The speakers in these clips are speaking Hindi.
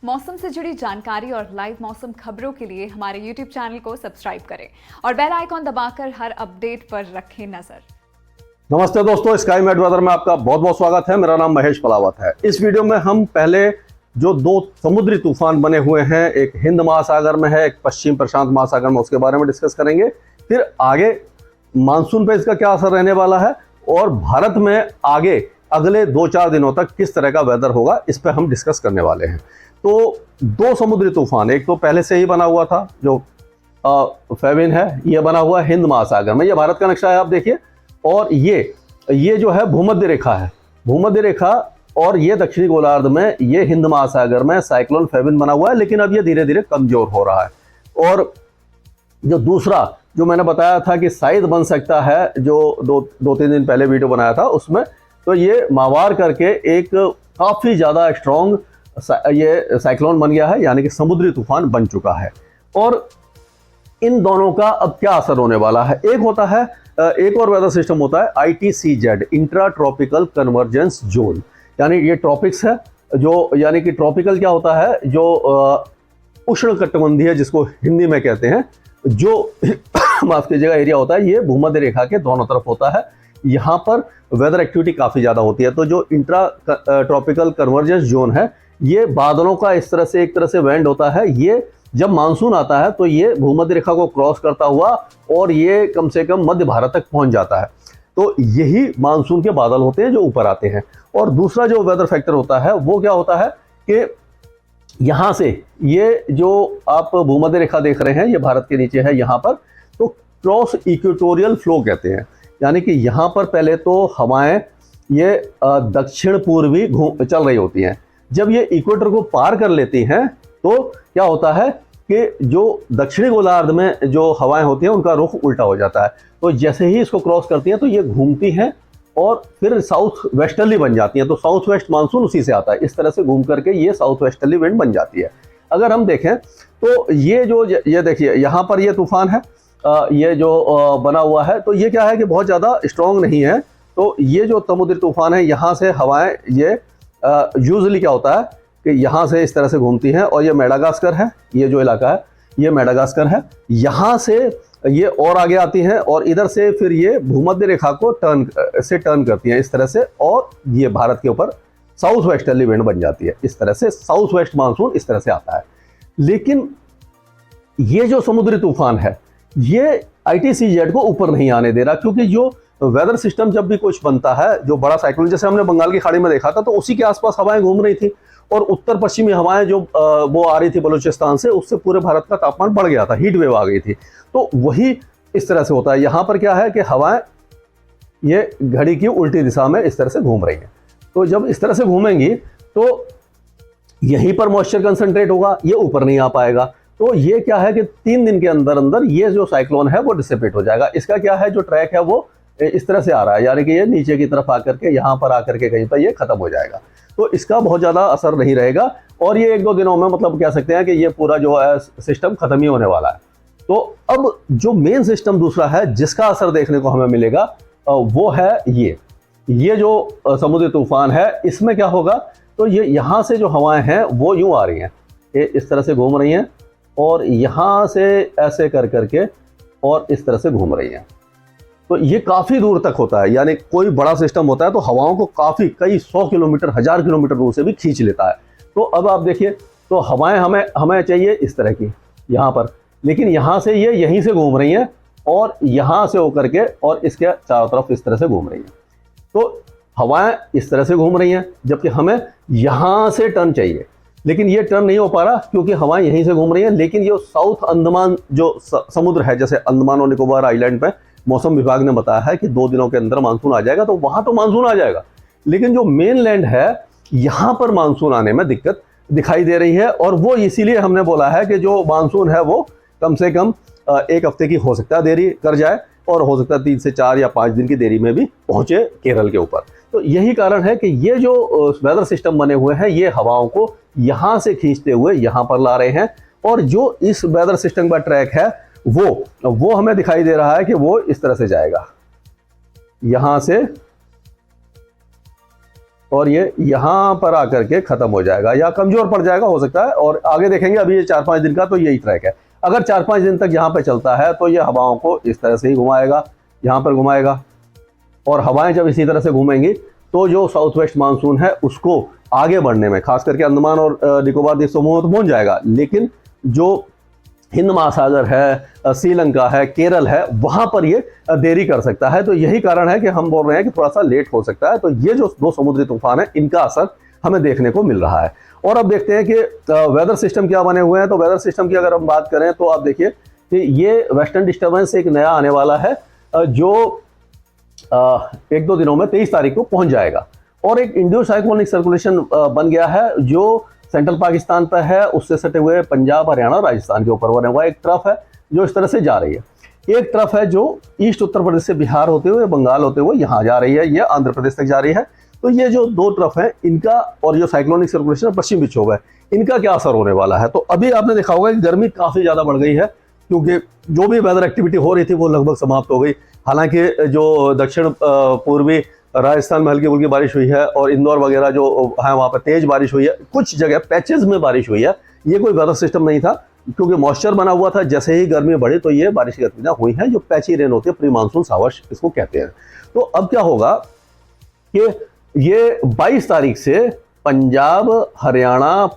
मौसम से जुड़ी जानकारी और लाइव मौसम खबरों के लिए हमारे YouTube चैनल को सब्सक्राइब करें और बेल आइकॉन दबाकर हर अपडेट पर रखें नजर। नमस्ते दोस्तों, स्काई मेट वेदर में आपका बहुत बहुत स्वागत है। मेरा नाम महेश पलावत है। इस वीडियो में हम पहले जो दो समुद्री तूफान बने हुए हैं, एक हिंद महासागर में है, एक पश्चिम प्रशांत महासागर में, उसके बारे में डिस्कस करेंगे। फिर आगे मानसून पे इसका क्या असर रहने वाला है और भारत में आगे अगले 2-4 दिनों तक किस तरह का वेदर होगा, इस पर हम डिस्कस करने वाले हैं। तो दो समुद्री तूफान, एक तो पहले से ही बना हुआ था जो फेबिन है, ये बना हुआ है हिंद महासागर में। ये भारत का नक्शा है, आप देखिए। और ये जो है भूमध्य रेखा है, भूमध्य रेखा, और ये दक्षिणी गोलार्ध में, ये हिंद महासागर में साइक्लोन फेबिन बना हुआ है, लेकिन अब ये धीरे धीरे कमजोर हो रहा है। और जो दूसरा जो मैंने बताया था कि शायद बन सकता है, जो दो तीन दिन पहले वीडियो बनाया था उसमें, तो ये मावार करके एक काफी ज्यादा स्ट्रॉन्ग ये साइक्लोन बन गया है, यानी कि समुद्री तूफान बन चुका है। और इन दोनों का अब क्या असर होने वाला है? एक होता है, एक और वेदर सिस्टम होता है ITCZ, intra tropical convergence zone, यानी ये ट्रॉपिक्स है, जो यानी कि ट्रॉपिकल क्या होता है, जो उष्ण कटिबंधीय जिसको हिंदी में कहते हैं, जो माफ कीजिएगा एरिया होता है, ये भूमध्य रेखा के दोनों तरफ होता है। यहाँ पर वेदर एक्टिविटी काफी ज्यादा होती है। तो जो इंट्रा ट्रॉपिकल कन्वर्जेंस जोन है, ये बादलों का इस तरह से एक तरह से बैंड होता है। ये जब मानसून आता है तो ये भूमध्य रेखा को क्रॉस करता हुआ और ये कम से कम मध्य भारत तक पहुंच जाता है। तो यही मानसून के बादल होते हैं जो ऊपर आते हैं। और दूसरा जो वेदर फैक्टर होता है वो क्या होता है कि यहां से ये जो आप भूमध्य रेखा देख रहे हैं, ये भारत के नीचे है यहाँ पर, तो क्रॉस इक्वेटोरियल फ्लो कहते हैं। यानी कि यहाँ पर पहले तो हवाएं ये दक्षिण पूर्वी चल रही होती हैं। जब ये इक्वेटर को पार कर लेती हैं तो क्या होता है कि जो दक्षिणी गोलार्ध में जो हवाएं होती हैं उनका रुख उल्टा हो जाता है। तो जैसे ही इसको क्रॉस करती हैं तो ये घूमती हैं और फिर साउथ वेस्टर्ली बन जाती हैं। तो साउथ वेस्ट मानसून उसी से आता है। इस तरह से घूम करके ये साउथ वेस्टर्ली विंड बन जाती है। अगर हम देखें तो ये देखिए, यहाँ पर ये तूफान है, ये जो बना हुआ है, तो ये क्या है कि बहुत ज़्यादा स्ट्रॉन्ग नहीं है। तो ये जो समुद्री तूफान है, यहाँ से हवाएं ये यूजुअली क्या होता है कि यहाँ से इस तरह से घूमती हैं, और ये मेडागास्कर है, ये जो इलाका है ये मेडागास्कर है। यहाँ से ये और आगे आती हैं और इधर से फिर ये भूमध्य रेखा को टर्न करती हैं इस तरह से, और ये भारत के ऊपर साउथ वेस्टर्ली विंड बन जाती है। इस तरह से साउथ वेस्ट मानसून इस तरह से आता है। लेकिन ये जो समुद्री तूफान है, ये ITCZ को ऊपर नहीं आने दे रहा, क्योंकि जो वेदर सिस्टम जब भी कुछ बनता है, जो बड़ा साइक्लोन जैसे हमने बंगाल की खाड़ी में देखा था, तो उसी के आसपास हवाएं घूम रही थी और उत्तर पश्चिमी हवाएं जो वो आ रही थी बलूचिस्तान से, उससे पूरे भारत का तापमान बढ़ गया था, हीट वेव आ गई थी। तो वही इस तरह से होता है। यहाँ पर क्या है कि हवाएं ये घड़ी की उल्टी दिशा में इस तरह से घूम रही हैं। तो जब इस तरह से घूमेंगी तो यहीं पर मॉइस्चर कंसंट्रेट होगा, ये ऊपर नहीं आ पाएगा। तो ये क्या है कि 3 दिन के अंदर अंदर ये जो साइक्लोन है वो डिसिपेट हो जाएगा। इसका क्या है, जो ट्रैक है वो इस तरह से आ रहा है, यानी कि ये नीचे की तरफ आकर के यहाँ पर आकर के कहीं पर ये खत्म हो जाएगा। तो इसका बहुत ज़्यादा असर नहीं रहेगा और ये 1-2 दिनों में, मतलब कह सकते हैं कि ये पूरा जो है सिस्टम खत्म ही होने वाला है। तो अब जो मेन सिस्टम दूसरा है जिसका असर देखने को हमें मिलेगा, वो है ये जो समुद्री तूफान है, इसमें क्या होगा, तो ये यहाँ से जो हवाएं हैं वो यूँ आ रही हैं, ये इस तरह से घूम रही हैं और यहाँ से ऐसे कर करके और इस तरह से घूम रही हैं। तो ये काफ़ी दूर तक होता है, यानी कोई बड़ा सिस्टम होता है तो हवाओं को काफ़ी कई 100 किलोमीटर 1000 किलोमीटर दूर से भी खींच लेता है। तो अब आप देखिए, तो हवाएं हमें चाहिए इस तरह की यहाँ पर, लेकिन यहाँ से ये यहीं से घूम रही हैं और यहाँ से होकर के और इसके चारों तरफ इस तरह से घूम रही हैं। तो हवाएं इस तरह से घूम रही हैं, जबकि हमें यहाँ से टर्न चाहिए, लेकिन ये टर्न नहीं हो पा रहा क्योंकि हवाएं यहीं से घूम रही हैं। लेकिन ये साउथ अंडमान जो समुद्र है, जैसे अंडमान और निकोबार आइलैंड पे मौसम विभाग ने बताया है कि 2 दिनों के अंदर मानसून आ जाएगा, तो वहां तो मानसून आ जाएगा। लेकिन जो मेन लैंड है, यहाँ पर मानसून आने में दिक्कत दिखाई दे रही है। और वो इसीलिए हमने बोला है कि जो मानसून है वो कम से कम 1 हफ्ते की हो सकता है देरी कर जाए, और हो सकता है 3 से 4 या 5 दिन की देरी में भी पहुंचे केरल के ऊपर। तो यही कारण है कि ये जो वेदर सिस्टम बने हुए हैं, ये हवाओं को यहाँ से खींचते हुए यहाँ पर ला रहे हैं। और जो इस वेदर सिस्टम का ट्रैक है वो हमें दिखाई दे रहा है कि वो इस तरह से जाएगा, यहाँ से और ये यहाँ पर आकर के खत्म हो जाएगा या कमजोर पड़ जाएगा हो सकता है। और आगे देखेंगे, अभी ये 4-5 दिन का तो यही ट्रैक है। अगर 4-5 दिन तक यहाँ पे चलता है तो ये हवाओं को इस तरह से ही घुमाएगा, यहाँ पर घुमाएगा। और हवाएं जब इसी तरह से घूमेंगी तो जो साउथ वेस्ट मानसून है उसको आगे बढ़ने में, खास करके अंडमान और निकोबार द्वीप समूह तो पहुंच जाएगा, लेकिन जो हिंद महासागर है, श्रीलंका है, केरल है, वहां पर ये देरी कर सकता है। तो यही कारण है कि हम बोल रहे हैं कि थोड़ा सा लेट हो सकता है। तो ये जो 2 समुद्री तूफान है इनका असर हमें देखने को मिल रहा है। और अब देखते हैं कि वेदर सिस्टम क्या बने हुए हैं। तो वेदर सिस्टम की अगर हम बात करें तो आप देखिए कि ये वेस्टर्न डिस्टर्बेंस एक नया आने वाला है जो 1-2 दिनों में 23 तारीख को पहुंच जाएगा। और एक इंडो साइक्लोनिक सर्कुलेशन बन गया है जो सेंट्रल पाकिस्तान पर है, उससे सटे हुए पंजाब, हरियाणा, राजस्थान के ऊपर बने हुआ एक ट्रफ है जो इस तरह से जा रही है। एक ट्रफ है जो ईस्ट उत्तर प्रदेश से बिहार होते हुए, बंगाल होते हुए यहाँ जा रही है, ये आंध्र प्रदेश तक जा रही है। तो ये जो 2 ट्रफ है इनका, और जो साइक्लोनिक सर्कुलेशन पश्चिम विक्षोभ है, इनका क्या असर होने वाला है। तो अभी आपने देखा होगा कि गर्मी काफी ज्यादा बढ़ गई है, क्योंकि जो भी वेदर एक्टिविटी हो रही थी वो लगभग समाप्त हो गई। हालांकि जो दक्षिण पूर्वी राजस्थान में हल्की फुल्की बारिश हुई है और इंदौर वगैरह जो है वहाँ पर तेज बारिश हुई है, कुछ जगह पैचेस में बारिश हुई है। ये कोई वेदर सिस्टम नहीं था, क्योंकि मॉइस्चर बना हुआ था। जैसे ही गर्मी बढ़ी तो ये बारिश की गतिविधियां हुई हैं, जो पैची रेन होती है, प्री मानसून शावर्स इसको कहते हैं। तो अब क्या होगा कि ये 22 तारीख से पंजाब, हरियाणा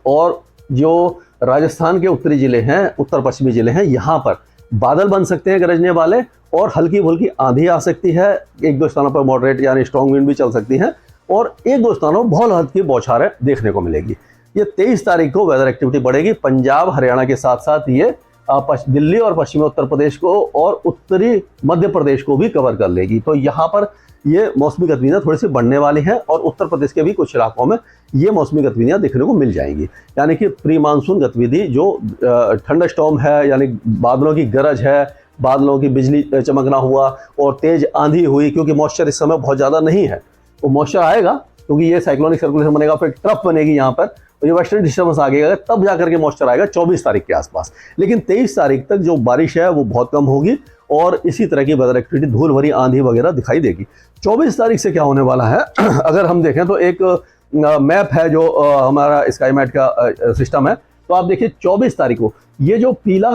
और जो राजस्थान के उत्तरी जिले हैं, उत्तर पश्चिमी जिले हैं, यहाँ पर बादल बन सकते हैं गरजने वाले, और हल्की फुल्की आंधी आ सकती है। 1-2 स्थानों पर मॉडरेट यानी स्ट्रॉन्ग विंड भी चल सकती है, और 1-2 स्थानों पर बहुत हल्की बौछारें देखने को मिलेगी। ये 23 तारीख को वेदर एक्टिविटी बढ़ेगी। पंजाब, हरियाणा के साथ साथ ये दिल्ली और पश्चिमी उत्तर प्रदेश को और उत्तरी मध्य प्रदेश को भी कवर कर लेगी। तो यहाँ पर ये मौसमी गतिविधियां थोड़ी सी बढ़ने वाली हैं, और उत्तर प्रदेश के भी कुछ इलाकों में ये मौसमी गतिविधियां देखने को मिल जाएंगी। यानी कि प्री मानसून गतिविधि जो थंडर स्टॉर्म है, यानी बादलों की गरज है, बादलों की बिजली चमकना हुआ और तेज आंधी हुई, क्योंकि मॉइस्चर इस समय बहुत ज़्यादा नहीं है। तो मॉइस्चर आएगा क्योंकि ये साइक्लोनिक सर्कुलेशन बनेगा, फिर ट्रफ बनेगी यहाँ पर, और ये वेस्टर्न डिस्टर्बेंस आ गया, तब जाकर के मॉइस्चर आएगा 24 तारीख के आसपास। लेकिन 23 तारीख तक जो बारिश है वो बहुत कम होगी, और इसी तरह की वेदर एक्टिविटी, धूल भरी आंधी वगैरह दिखाई देगी। 24 तारीख से क्या होने वाला है अगर हम देखें तो एक मैप है जो हमारा स्काईमेट का सिस्टम है। तो आप देखिए 24 तारीख को ये जो पीला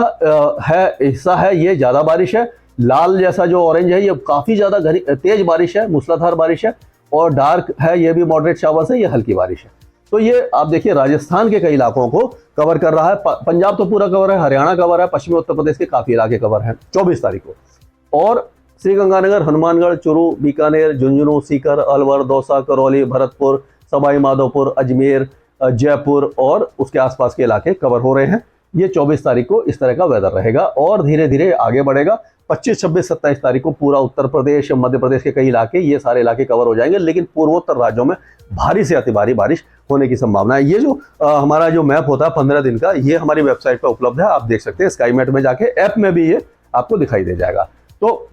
है हिस्सा है ये ज़्यादा बारिश है, लाल जैसा जो ऑरेंज है ये काफ़ी ज़्यादा तेज बारिश है, मूसलाधार बारिश है, और डार्क है ये भी मॉडरेट शावर्स है, ये हल्की बारिश है। तो ये आप देखिए राजस्थान के कई इलाकों को कवर कर रहा है। पंजाब तो पूरा कवर है, हरियाणा कवर है, पश्चिमी उत्तर प्रदेश के काफ़ी इलाके कवर हैं 24 तारीख को। और श्रीगंगानगर, हनुमानगढ़, चूरू, बीकानेर, झुंझुनू, सीकर, अलवर, दौसा, करौली, भरतपुर, सवाई माधोपुर, अजमेर, जयपुर और उसके आसपास के इलाके कवर हो रहे हैं। ये 24 तारीख को इस तरह का वेदर रहेगा, और धीरे धीरे आगे बढ़ेगा। 25, 26, 27 तारीख को पूरा उत्तर प्रदेश, मध्य प्रदेश के कई इलाके, ये सारे इलाके कवर हो जाएंगे। लेकिन पूर्वोत्तर राज्यों में भारी से अति भारी बारिश होने की संभावना है। ये जो हमारा जो मैप होता है 15 दिन का, ये हमारी वेबसाइट पर उपलब्ध है, आप देख सकते हैं। स्काईमेट में जाके ऐप में भी ये आपको दिखाई दे जाएगा। तो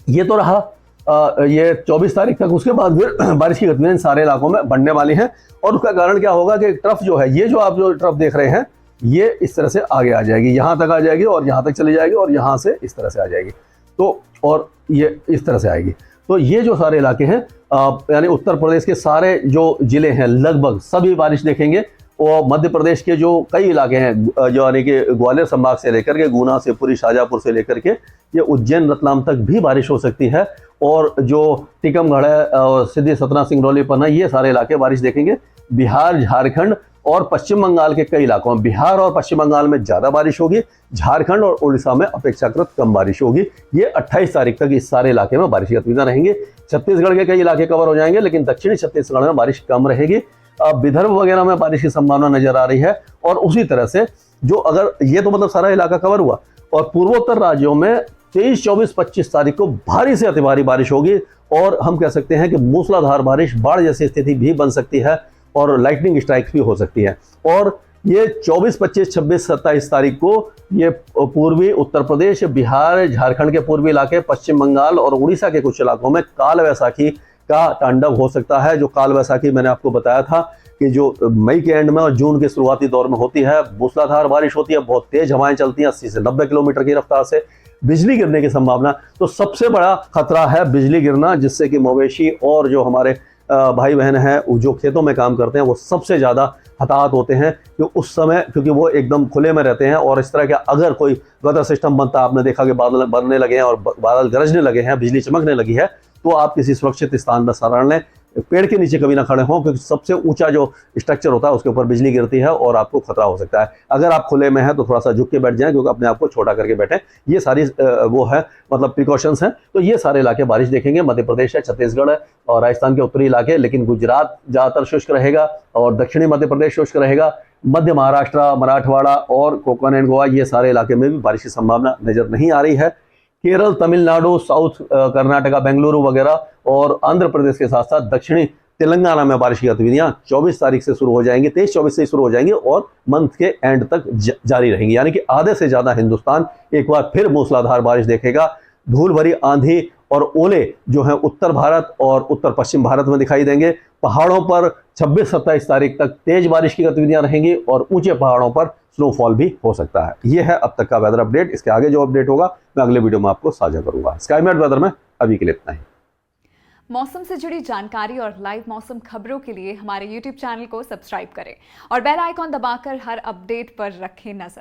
ये तो रहा ये 24 तारीख तक। उसके बाद फिर बारिश की गतिविधियां इन सारे इलाकों में बढ़ने वाली हैं, और उसका कारण क्या होगा कि ट्रफ जो है, ये जो आप जो ट्रफ देख रहे हैं, ये इस तरह से आगे आ जाएगी, यहाँ तक आ जाएगी, और यहाँ तक चली जाएगी, और यहाँ से इस तरह से आ जाएगी। तो और ये इस तरह से आएगी। तो ये जो सारे इलाके हैं यानी उत्तर प्रदेश के सारे जो जिले हैं लगभग सभी बारिश देखेंगे, और मध्य प्रदेश के जो कई इलाके हैं जो यानी कि ग्वालियर संभाग से लेकर के गुना, शिवपुरी, शाजापुर से लेकर के ये उज्जैन, रतलाम तक भी बारिश हो सकती है। और जो टीकमगढ़ है और सीधी सतना, सिंगरौली, पन्ना, ये सारे इलाके बारिश देखेंगे। बिहार, झारखंड और पश्चिम बंगाल के कई इलाकों में, बिहार और पश्चिम बंगाल में ज़्यादा बारिश होगी, झारखंड और उड़ीसा में अपेक्षाकृत कम बारिश होगी। ये 28 तारीख तक इस सारे इलाके में बारिश की गतिविधियां रहेंगी। छत्तीसगढ़ के कई इलाके कवर हो जाएंगे, लेकिन दक्षिणी छत्तीसगढ़ में बारिश कम रहेगी। विदर्भ वगैरह में बारिश की संभावना नजर आ रही है। और उसी तरह से जो अगर ये तो मतलब सारा इलाका कवर हुआ, और पूर्वोत्तर राज्यों में 23, 24, 25 तारीख को भारी से अति भारी बारिश होगी, और हम कह सकते हैं कि मूसलाधार बारिश, बाढ़ जैसी स्थिति भी बन सकती है, और लाइटनिंग स्ट्राइक्स भी हो सकती है। और ये 24, 25, 26, 27 तारीख को ये पूर्वी उत्तर प्रदेश, बिहार, झारखंड के पूर्वी इलाके, पश्चिम बंगाल और उड़ीसा के कुछ इलाकों में काल वैसाखी का तांडव हो सकता है। जो काल वैसाखी मैंने आपको बताया था कि जो मई के एंड में और जून के शुरुआती दौर में होती है, मूसलाधार बारिश होती है, बहुत तेज हवाएं चलती हैं, 80 से 90 किलोमीटर की रफ्तार से, बिजली गिरने की संभावना। तो सबसे बड़ा खतरा है बिजली गिरना, जिससे कि मवेशी और जो हमारे भाई बहन हैं जो खेतों में काम करते हैं वो सबसे ज़्यादा हताहत होते हैं कि उस समय, क्योंकि वो एकदम खुले में रहते हैं और इस तरह का अगर कोई वेदर सिस्टम बनता, आपने देखा कि बादल बनने लगे हैं और बादल गरजने लगे हैं, बिजली चमकने लगी है, तो आप किसी सुरक्षित स्थान पर शरण लें, पेड़ के नीचे कभी ना खड़े हों, क्योंकि सबसे ऊंचा जो स्ट्रक्चर होता है उसके ऊपर बिजली गिरती है और आपको खतरा हो सकता है। अगर आप खुले में हैं तो थोड़ा सा झुक के बैठ जाएं, क्योंकि अपने आप को छोटा करके बैठें। ये सारी वो है, मतलब प्रिकॉशंस हैं। तो ये सारे इलाके बारिश देखेंगे, मध्य प्रदेश है, छत्तीसगढ़ है और राजस्थान के उत्तरी इलाके, लेकिन गुजरात ज़्यादातर शुष्क रहेगा और दक्षिणी मध्य प्रदेश शुष्क रहेगा। मध्य महाराष्ट्र, मराठवाड़ा और कोकण एंड गोवा, ये सारे इलाके में भी बारिश की संभावना नजर नहीं आ रही है। केरल, तमिलनाडु, साउथ कर्नाटका, बेंगलुरु वगैरह और आंध्र प्रदेश के साथ साथ दक्षिणी तेलंगाना में बारिश की गतिविधियां 24 तारीख से शुरू हो जाएंगी, 23-24 से शुरू हो जाएंगी और मंथ के एंड तक जारी रहेंगी। यानी कि आधे से ज्यादा हिंदुस्तान एक बार फिर मूसलाधार बारिश देखेगा। धूल भरी आंधी और ओले जो है उत्तर भारत और उत्तर पश्चिम भारत में दिखाई देंगे। पहाड़ों पर 26-27 तारीख तक तेज बारिश की गतिविधियां रहेंगी और ऊंचे पहाड़ों पर स्नोफॉल भी हो सकता है। यह है अब तक का वेदर अपडेट। इसके आगे जो अपडेट होगा मैं अगले वीडियो में आपको साझा करूंगा। स्काईमेट वेदर में अभी के लिए इतना ही। मौसम से जुड़ी जानकारी और लाइव मौसम खबरों के लिए हमारे YouTube चैनल को सब्सक्राइब करें और बेल आइकॉन दबाकर हर अपडेट पर रखें नजर।